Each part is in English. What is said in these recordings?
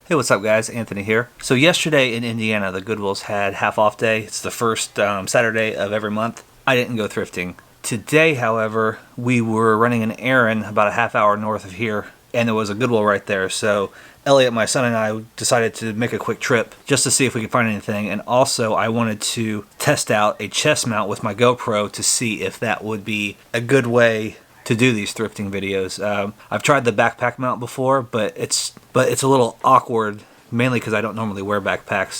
Hey, what's up guys? Anthony here. So yesterday in Indiana, the Goodwills had half off day. It's the first Saturday of every month. I didn't go thrifting. Today, however, we were running an errand about a half hour north of here, and there was a Goodwill right there. So Elliot, my son, and I decided to make a quick trip just to see if we could find anything. And also, I wanted to test out a chest mount with my GoPro to see if that would be a good way to do these thrifting videos. I've tried the backpack mount before, but it's a little awkward, mainly because I don't normally wear backpacks,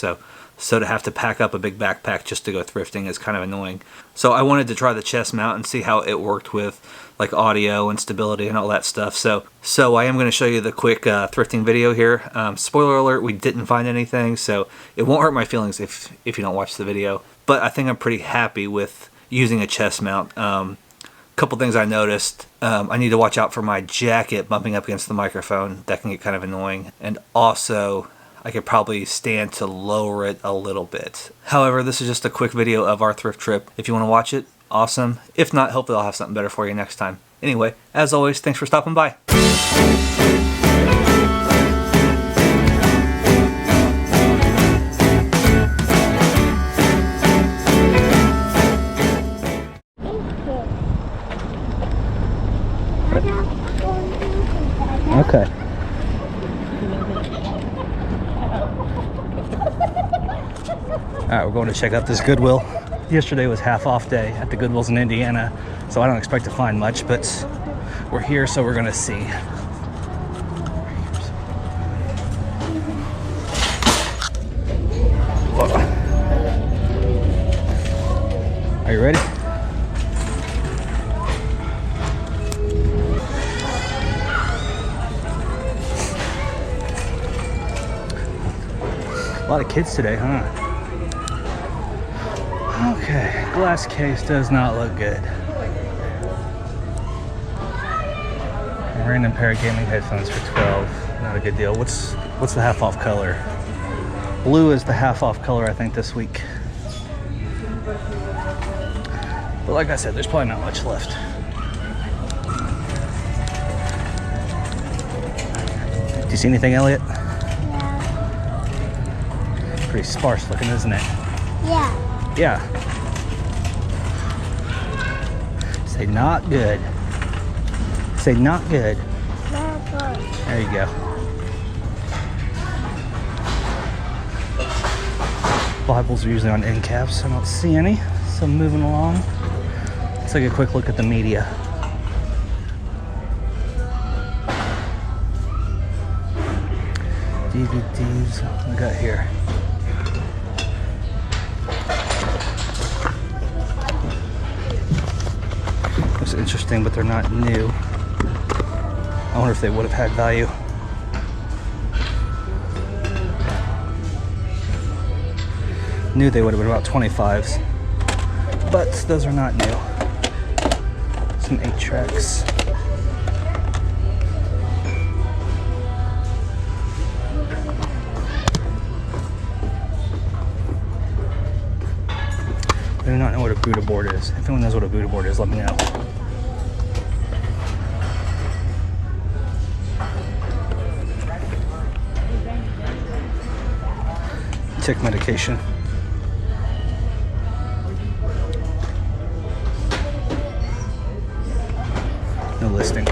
so to have to pack up a big backpack just to go thrifting is kind of annoying. So I wanted to try the chest mount and see how it worked with like audio and stability and all that stuff. So I am going to show you the quick thrifting video here. Spoiler alert, we didn't find anything, so it won't hurt my feelings if you don't watch the video. But I think I'm pretty happy with using a chest mount. Couple things I noticed. I need to watch out for my jacket bumping up against the microphone. That can get kind of annoying. And also, I could probably stand to lower it a little bit. However, this is just a quick video of our thrift trip. If you want to watch it, awesome. If not, hopefully I'll have something better for you next time. Anyway, as always, thanks for stopping by. Okay. Alright, we're going to check out this Goodwill. Yesterday was half off day at the Goodwills in Indiana, so I don't expect to find much, but we're here, so we're going to see. Whoa. Are you ready? A lot of kids today, huh? Okay, glass case does not look good. A random pair of gaming headphones for $12. Not a good deal. What's the half off color? Blue is the half off color, I think, this week. But like I said, there's probably not much left. Do you see anything, Elliot? Pretty sparse looking, isn't it? Yeah. Yeah. Say not good. Say not good. Not good. There you go. Bibles are usually on end caps. I don't see any. So moving along. Let's take a quick look at the media. DVDs. What we got here? Interesting, but they're not new. I wonder if they would have had value. Knew they would have been about 25s, but those are not new. Some 8-tracks. I do not know what a Buddha board is. If anyone knows what a Buddha board is, let me know. Tick medication. No listing.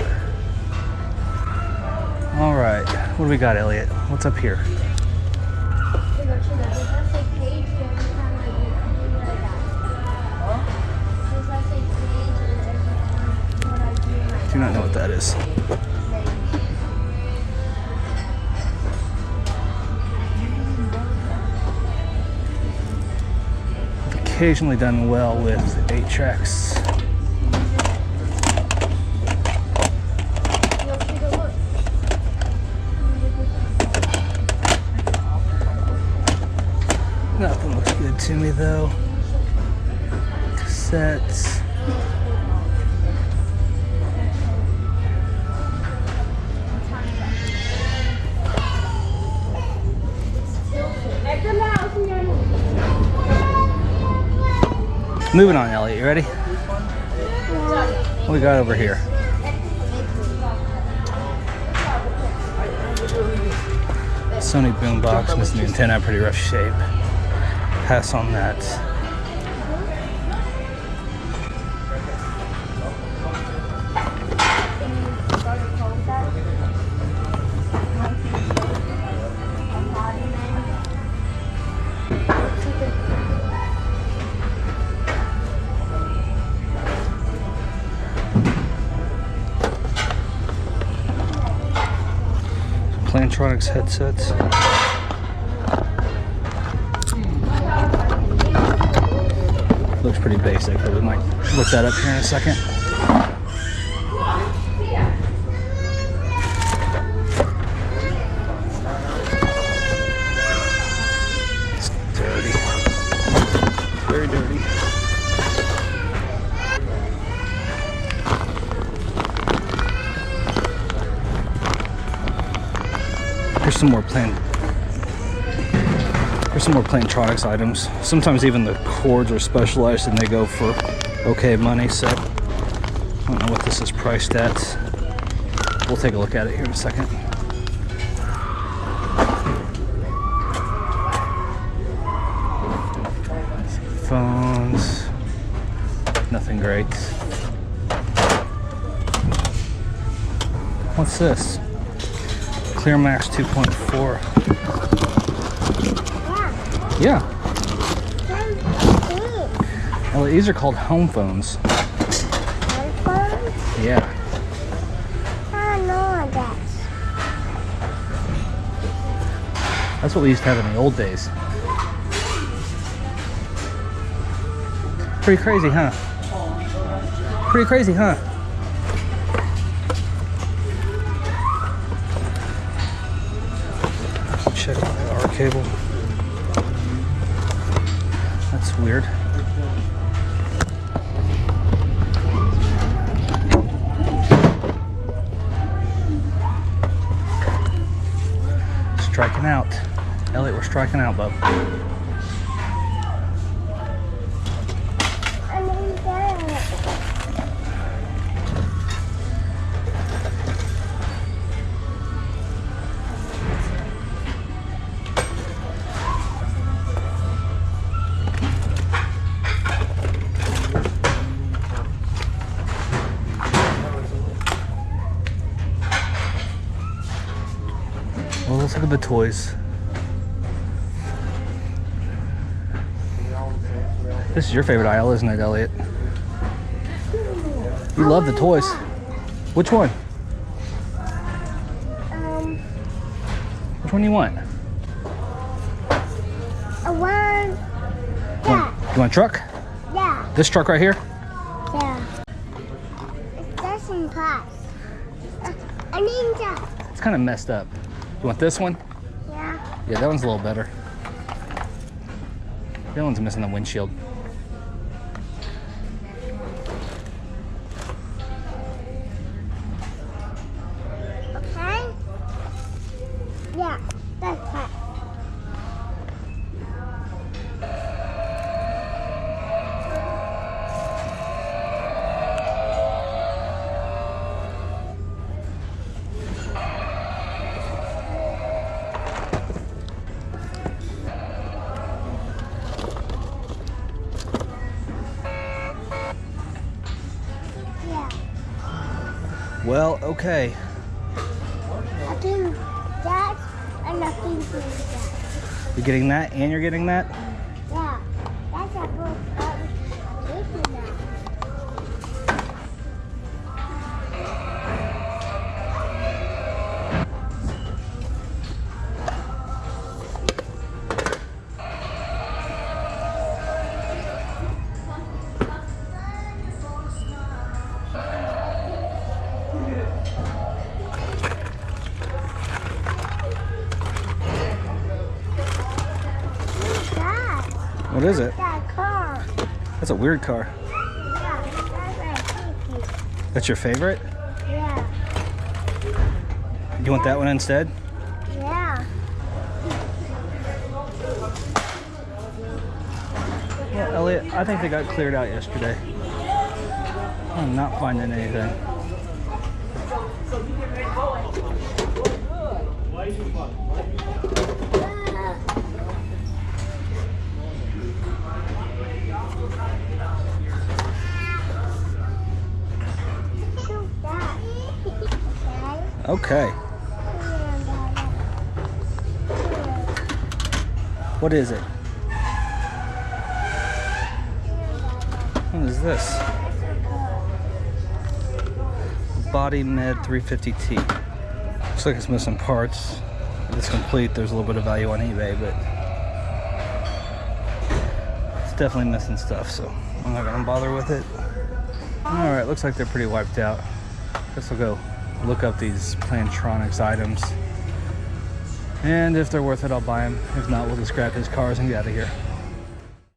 All right, what do we got, Elliot? What's up here? Do not know what that is. Occasionally done well with 8-tracks. Nothing looks good to me though. Cassettes. Moving on, Elliot. You ready? What we got over here? Sony boombox, missing the antenna, pretty rough shape. Pass on that. Plantronics headsets. Looks pretty basic, but we might look that up here in a second. It's dirty. Very dirty. Here's some more Plantronics items. Sometimes even the cords are specialized and they go for okay money, so I don't know what this is priced at. We'll take a look at it here in a second. Phones, nothing great. What's this? Clear Max 2.4. Yeah. Well, these are called home phones. Home phones? Yeah. I know that. That's what we used to have in the old days. Pretty crazy, huh? Pretty crazy, huh? Check my R cable. That's weird. Striking out. Elliot, we're striking out, bub. I need that. Well, let's look at the toys. This is your favorite aisle, isn't it, Elliot? You love the toys. Which one? Which one do you want? I want that. You want a truck? Yeah. This truck right here? Yeah. It doesn't pass. I need that. It's kind of messed up. You want this one? Yeah. Yeah, that one's a little better. The other one's missing the windshield. Okay? Yeah, that's fine. Yeah. Well, okay. I do that and I think do that. You're getting that and you're getting that? Yeah. That's a book. Taking that. What is it? That car. That's a weird car. Yeah, that's a pinky. That's your favorite? Yeah. You want that one instead? Yeah. Well, Elliot, I think they got cleared out yesterday. I'm not finding anything. So you can make Okay. What is it? What is this? Body Med 350T. Looks like it's missing parts. If it's complete, there's a little bit of value on eBay, but it's definitely missing stuff, so I'm not gonna bother with it. Alright, looks like they're pretty wiped out. Guess I'll go look up these Plantronics items. And if they're worth it, I'll buy them. If not, we'll just grab his cars and get out of here.